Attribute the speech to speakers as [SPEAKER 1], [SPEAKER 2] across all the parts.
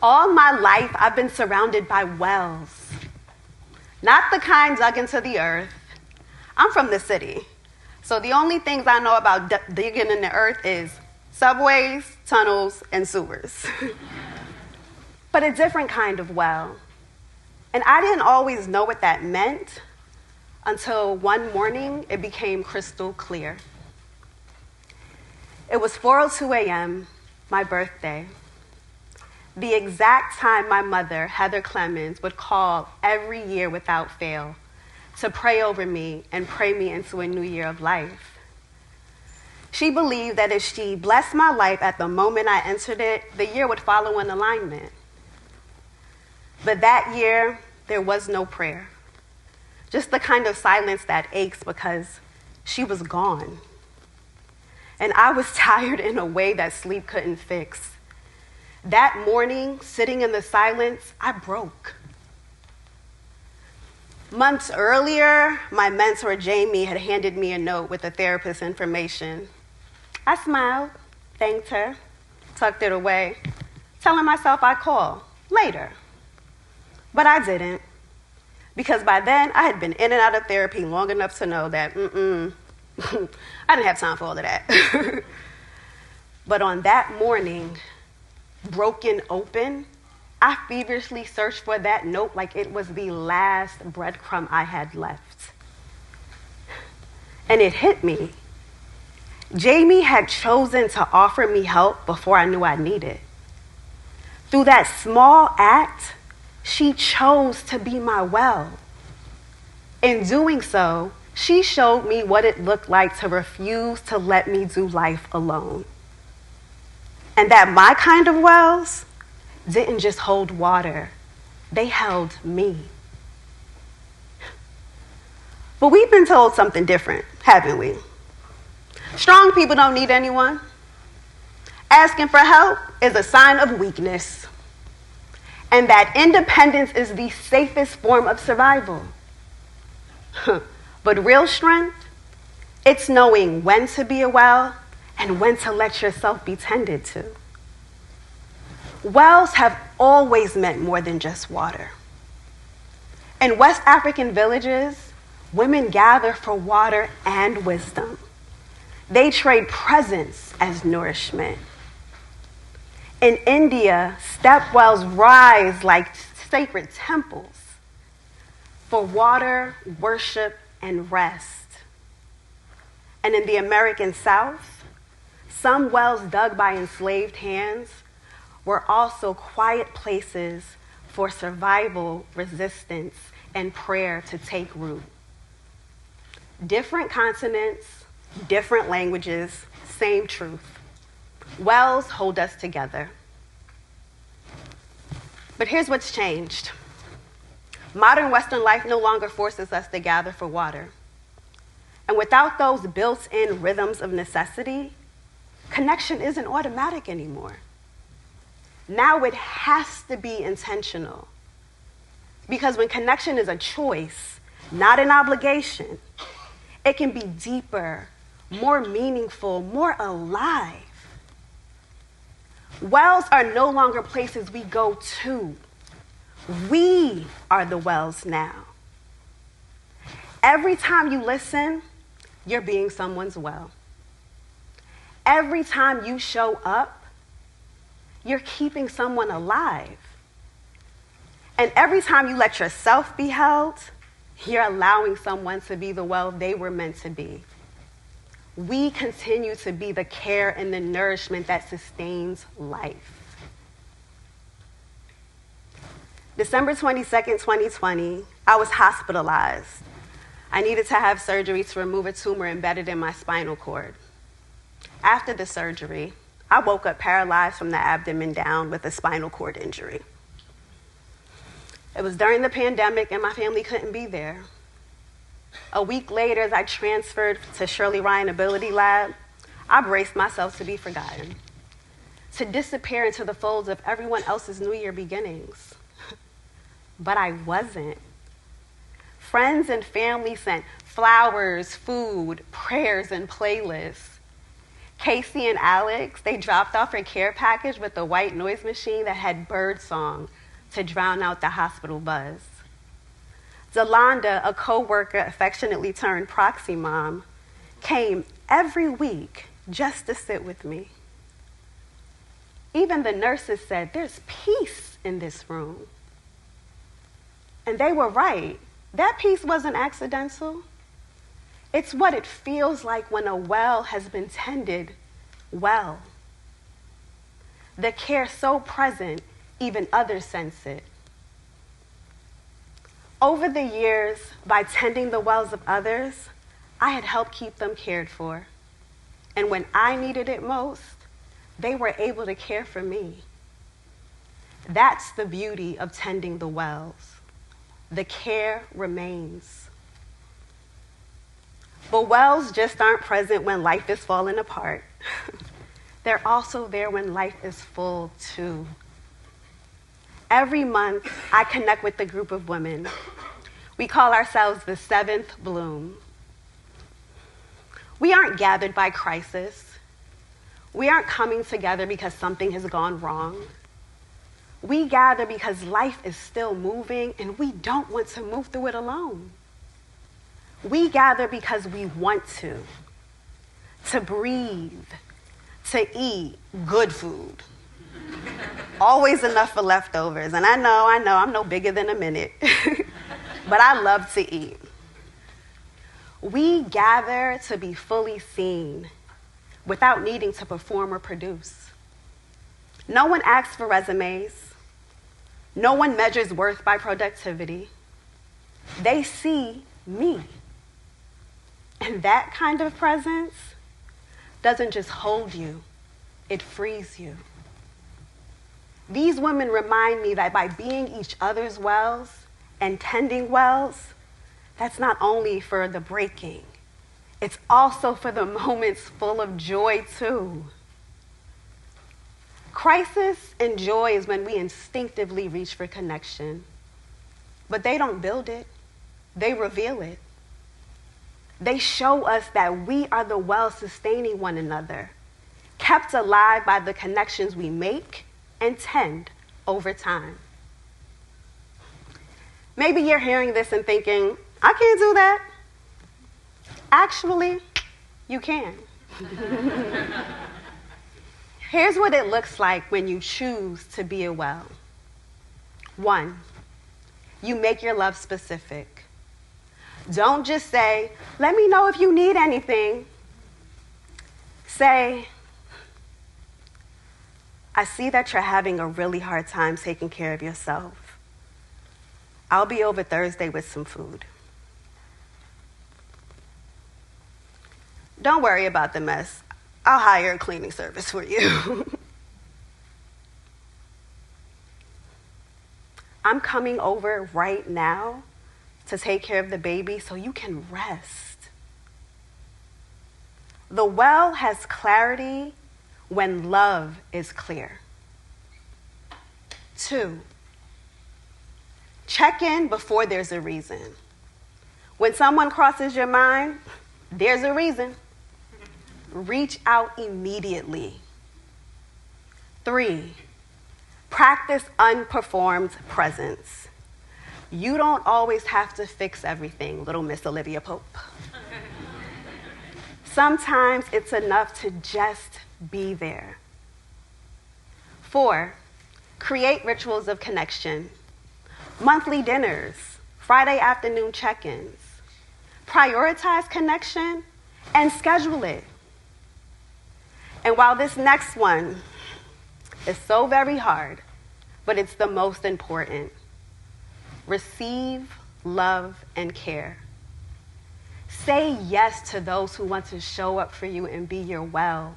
[SPEAKER 1] All my life, I've been surrounded by wells, not the kind dug into the earth. I'm from the city, so the only things I know about digging in the earth is subways, tunnels, and sewers. But a different kind of well. And I didn't always know what that meant until one morning it became crystal clear. It was 4:02 a.m., my birthday. The exact time my mother, Heather Clemens, would call every year without fail to pray over me and pray me into a new year of life. She believed that if she blessed my life at the moment I entered it, the year would follow in alignment. But that year, there was no prayer. Just the kind of silence that aches because she was gone. And I was tired in a way that sleep couldn't fix. That morning, sitting in the silence, I broke. Months earlier, my mentor, Jamie, had handed me a note with the therapist's information. I smiled, thanked her, tucked it away, telling myself I'd call later. But I didn't, because by then, I had been in and out of therapy long enough to know that, I didn't have time for all of that. But on that morning, broken open, I feverishly searched for that note like it was the last breadcrumb I had left. And it hit me. Jamie had chosen to offer me help before I knew I needed. Through that small act, she chose to be my well. In doing so, she showed me what it looked like to refuse to let me do life alone. And that my kind of wells didn't just hold water, they held me. But we've been told something different, haven't we? Strong people don't need anyone. Asking for help is a sign of weakness. And that independence is the safest form of survival. But real strength, it's knowing when to be a well and when to let yourself be tended to. Wells have always meant more than just water. In West African villages, women gather for water and wisdom. They trade presence as nourishment. In India, step wells rise like sacred temples for water, worship, and rest. And in the American South, some wells dug by enslaved hands were also quiet places for survival, resistance, and prayer to take root. Different continents, different languages, same truth. Wells hold us together. But here's what's changed. Modern Western life no longer forces us to gather for water. And without those built-in rhythms of necessity, connection isn't automatic anymore. Now it has to be intentional. Because when connection is a choice, not an obligation, it can be deeper, more meaningful, more alive. Wells are no longer places we go to. We are the wells now. Every time you listen, you're being someone's well. Every time you show up, you're keeping someone alive. And every time you let yourself be held, you're allowing someone to be the well they were meant to be. We continue to be the care and the nourishment that sustains life. December 22nd, 2020, I was hospitalized. I needed to have surgery to remove a tumor embedded in my spinal cord. After the surgery, I woke up paralyzed from the abdomen down with a spinal cord injury. It was during the pandemic and my family couldn't be there. A week later, as I transferred to Shirley Ryan Ability Lab, I braced myself to be forgotten, to disappear into the folds of everyone else's New Year beginnings. But I wasn't. Friends and family sent flowers, food, prayers, and playlists. Casey and Alex, they dropped off her care package with a white noise machine that had bird song to drown out the hospital buzz. Zalonda, a co-worker affectionately turned proxy mom, came every week just to sit with me. Even the nurses said, there's peace in this room. And they were right. That peace wasn't accidental. It's what it feels like when a well has been tended well. The care so present, even others sense it. Over the years, by tending the wells of others, I had helped keep them cared for. And when I needed it most, they were able to care for me. That's the beauty of tending the wells. The care remains. But wells just aren't present when life is falling apart. They're also there when life is full too. Every month, I connect with a group of women. We call ourselves the Seventh Bloom. We aren't gathered by crisis. We aren't coming together because something has gone wrong. We gather because life is still moving and we don't want to move through it alone. We gather because we want to breathe, to eat good food. Always enough for leftovers. And I know, I'm no bigger than a minute. But I love to eat. We gather to be fully seen without needing to perform or produce. No one asks for resumes. No one measures worth by productivity. They see me. And that kind of presence doesn't just hold you, it frees you. These women remind me that by being each other's wells and tending wells, that's not only for the breaking, it's also for the moments full of joy too. Crisis and joy is when we instinctively reach for connection. But they don't build it, they reveal it. They show us that we are the wells sustaining one another, kept alive by the connections we make and tend over time. Maybe you're hearing this and thinking, I can't do that. Actually, you can. Here's what it looks like when you choose to be a well. 1, you make your love specific. Don't just say, let me know if you need anything. Say, I see that you're having a really hard time taking care of yourself. I'll be over Thursday with some food. Don't worry about the mess. I'll hire a cleaning service for you. I'm coming over right now to take care of the baby so you can rest. The well has clarity when love is clear. 2, check in before there's a reason. When someone crosses your mind, there's a reason. Reach out immediately. 3, practice unperformed presence. You don't always have to fix everything, little Miss Olivia Pope. Sometimes it's enough to just be there. 4, create rituals of connection. Monthly dinners, Friday afternoon check-ins. Prioritize connection and schedule it. And while this next one is so very hard, but it's the most important, receive, love, and care. Say yes to those who want to show up for you and be your well.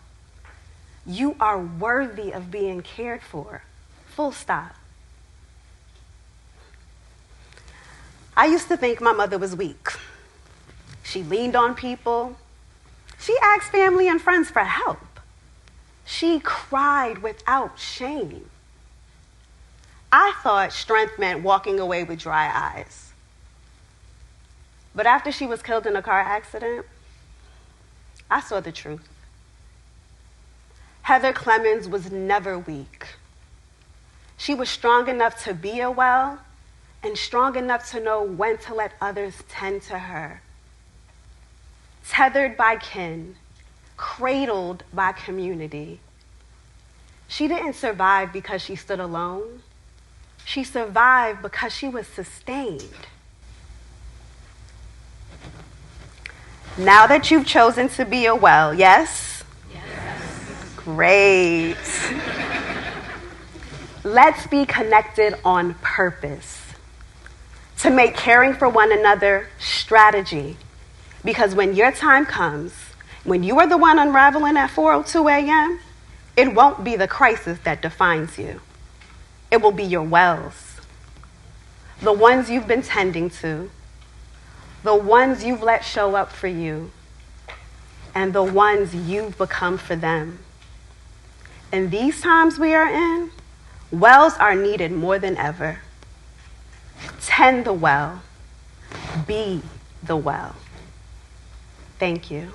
[SPEAKER 1] You are worthy of being cared for. Full stop. I used to think my mother was weak. She leaned on people. She asked family and friends for help. She cried without shame. I thought strength meant walking away with dry eyes. But after she was killed in a car accident, I saw the truth. Heather Clemens was never weak. She was strong enough to be a well and strong enough to know when to let others tend to her. Tethered by kin, cradled by community. She didn't survive because she stood alone. She survived because she was sustained. Now that you've chosen to be a well, yes? Yes. Great. Let's be connected on purpose. To make caring for one another strategy. Because when your time comes, when you are the one unraveling at 4:02 a.m., it won't be the crisis that defines you. It will be your wells. The ones you've been tending to, the ones you've let show up for you, and the ones you've become for them. In these times we are in, wells are needed more than ever. Tend the well. Be the well. Thank you.